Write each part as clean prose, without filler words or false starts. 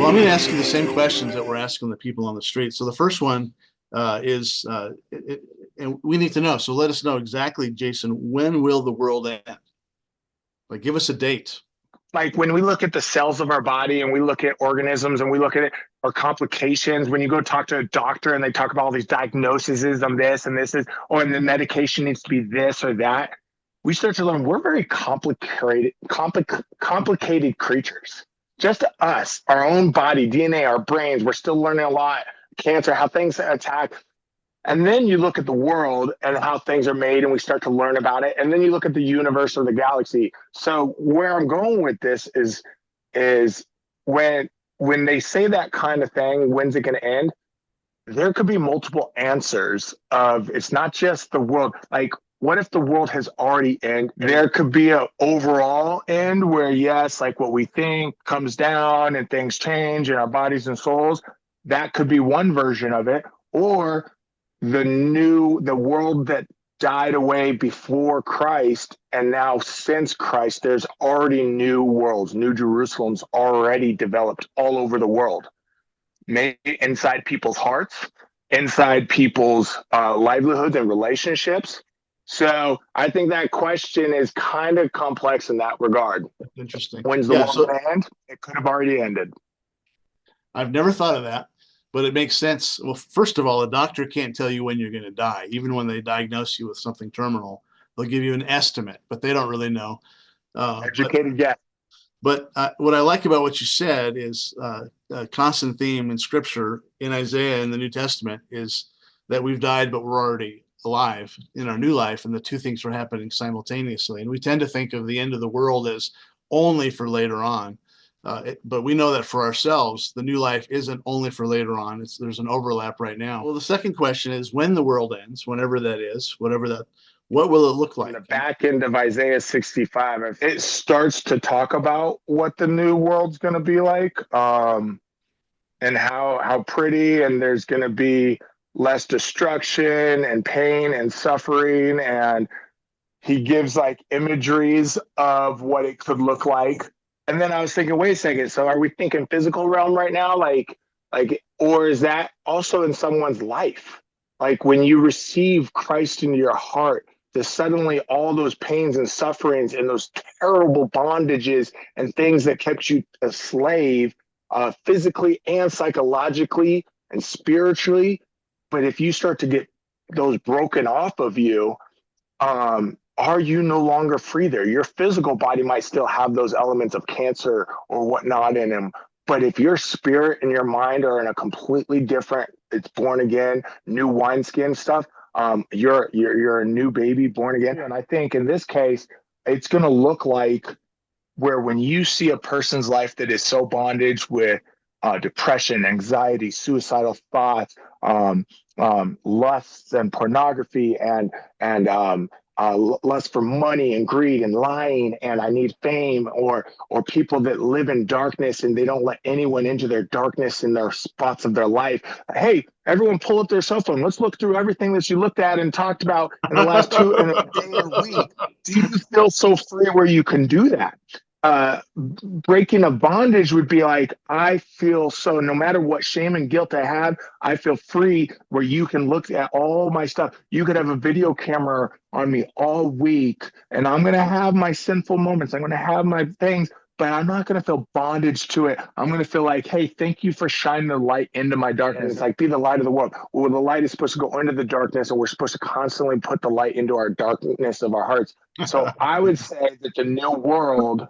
Well, I'm going to ask you the same questions that we're asking the people on the street. So the first one and we need to know. So let us know exactly, Jason, when will the world end? Like, give us a date. Like when we look at the cells of our body and we look at organisms and we look at it or complications, when you go talk to a doctor and they talk about all these diagnoses of this and this is, or the medication needs to be this or that, we start to learn we're very complicated creatures. Just us, our own body, DNA, our brains, we're still learning a lot. Cancer, how things attack. And then you look at the world and how things are made and we start to learn about it. And then you look at the universe or the galaxy. So where I'm going with this is when they say that kind of thing, when's it going to end? There could be multiple answers of it's not just the world. Like, what if the world has already ended? There could be an overall end where, yes, like what we think comes down and things change in our bodies and souls. That could be one version of it. Or the world that died away before Christ, and now since Christ, there's already new worlds, new Jerusalems already developed all over the world, maybe inside people's hearts, inside people's livelihoods and relationships. So I think that question is kind of complex in that regard. Interesting. When's the world going to end? It could have already ended. I've never thought of that, but it makes sense. Well, first of all, a doctor can't tell you when you're going to die. Even when they diagnose you with something terminal, they'll give you an estimate, but they don't really know. Educated guess. But what I like about what you said is a constant theme in Scripture, in Isaiah and the New Testament, is that we've died, but we're already alive in our new life, and the two things are happening simultaneously. And we tend to think of the end of the world as only for later on. But we know that for ourselves, the new life isn't only for later on. There's an overlap right now. Well, the second question is when the world ends, whenever that is, what will it look like? In the back end of Isaiah 65, it starts to talk about what the new world's going to be like, and how pretty, and there's going to be less destruction and pain and suffering. And he gives like imageries of what it could look like. And then I was thinking, wait a second. So are we thinking physical realm right now? Or is that also in someone's life? Like when you receive Christ into your heart, that suddenly all those pains and sufferings and those terrible bondages and things that kept you a slave, physically and psychologically and spiritually. But if you start to get those broken off of you, are you no longer free there? Your physical body might still have those elements of cancer or whatnot in them. But if your spirit and your mind are in a completely different, it's born again, new wineskin stuff, you're a new baby born again. And I think in this case, it's going to look like where when you see a person's life that is so bondage with depression, anxiety, suicidal thoughts, lusts and pornography and lust for money and greed and lying and I need fame, or people that live in darkness and they don't let anyone into their darkness in their spots of their life. Hey, everyone pull up their cell phone. Let's look through everything that you looked at and talked about in the last in a day or week. Do you feel so free where you can do that? Breaking a bondage would be like, I feel so, no matter what shame and guilt I have, I feel free where you can look at all my stuff. You could have a video camera on me all week and I'm going to have my sinful moments. I'm going to have my things, but I'm not going to feel bondage to it. I'm going to feel like, hey, thank you for shining the light into my darkness. It's like, be the light of the world. Well, the light is supposed to go into the darkness and we're supposed to constantly put the light into our darkness of our hearts. So I would say that the new world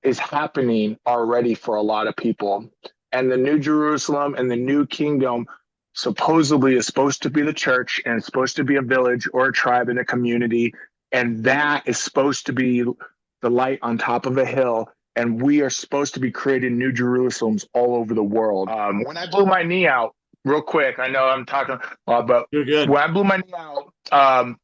is happening already for a lot of people. And the New Jerusalem and the new kingdom supposedly is supposed to be the church, and it's supposed to be a village or a tribe and a community. And that is supposed to be the light on top of a hill. And we are supposed to be creating New Jerusalems all over the world. When I blew my knee out, real quick, I know I'm talking a lot, but You're good. When I blew my knee out,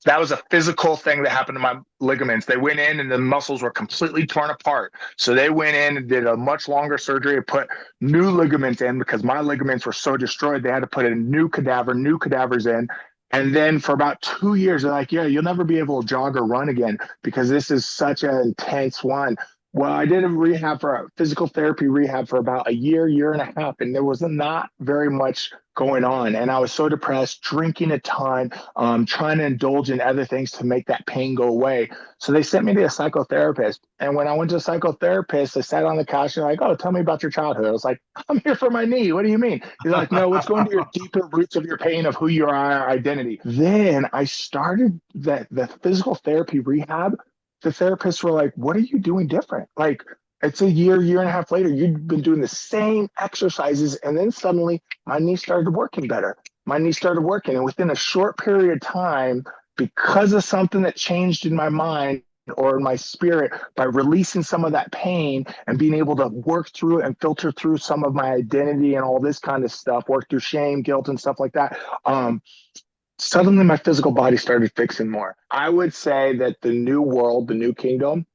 that was a physical thing that happened to my ligaments. They went in and the muscles were completely torn apart. So they went in and did a much longer surgery and put new ligaments in because my ligaments were so destroyed. They had to put new cadavers in. And then for about 2 years, they're like, yeah, you'll never be able to jog or run again because this is such an intense one. Well, I did a physical therapy rehab for about a year and a half, and there was not very much going on. And I was so depressed, drinking a ton, trying to indulge in other things to make that pain go away. So they sent me to a psychotherapist. And when I went to a psychotherapist, I sat on the couch and like, oh, tell me about your childhood. I was like, I'm here for my knee. What do you mean? He's like, no, let's go into your deeper roots of your pain of who you are, our identity. Then I started the physical therapy rehab. The therapists were like, what are you doing different? Like, it's a year and a half later, you've been doing the same exercises. And then suddenly my knee started working better. My knee started working. And within a short period of time, because of something that changed in my mind or in my spirit, by releasing some of that pain and being able to work through it and filter through some of my identity and all this kind of stuff, work through shame, guilt, and stuff like that. Suddenly my physical body started fixing more. I would say that the new world, the new kingdom,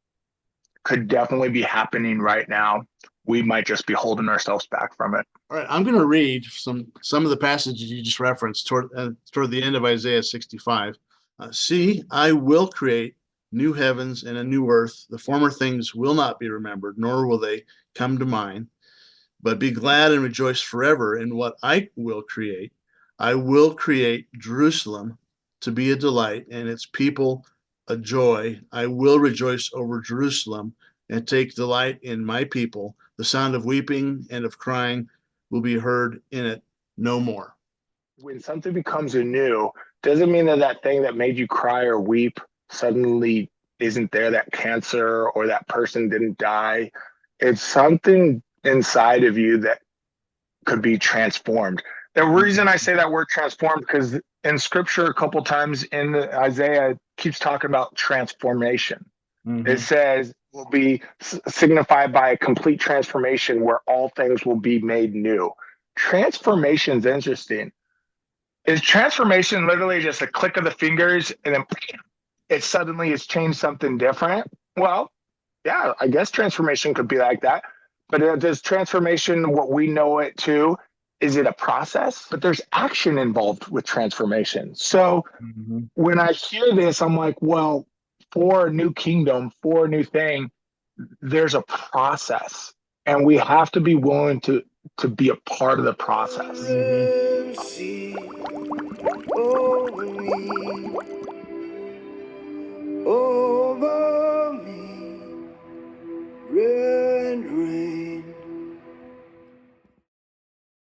could definitely be happening right now. We might just be holding ourselves back from it. All right, I'm going to read some of the passages you just referenced toward the end of Isaiah 65. See, I will create new heavens and a new earth. The former things will not be remembered, nor will they come to mind. But be glad and rejoice forever in what I will create. I will create Jerusalem to be a delight and its people a joy. I will rejoice over Jerusalem and take delight in my people. The sound of weeping and of crying will be heard in it no more. When something becomes anew, doesn't mean that that thing that made you cry or weep suddenly isn't there, that cancer or that person didn't die. It's something inside of you that could be transformed. The reason I say that word transformed, because in scripture, a couple times in Isaiah, it keeps talking about transformation. It says will be signified by a complete transformation where all things will be made new. Transformation is interesting. Is transformation literally just a click of the fingers and then it suddenly has changed something different? Well, yeah, I guess transformation could be like that. But does transformation, what we know it to, is it a process? But there's action involved with transformation. So when I hear this, I'm like, well, for a new kingdom, for a new thing, there's a process. And we have to be willing to be a part of the process. Over me, over me, red rain.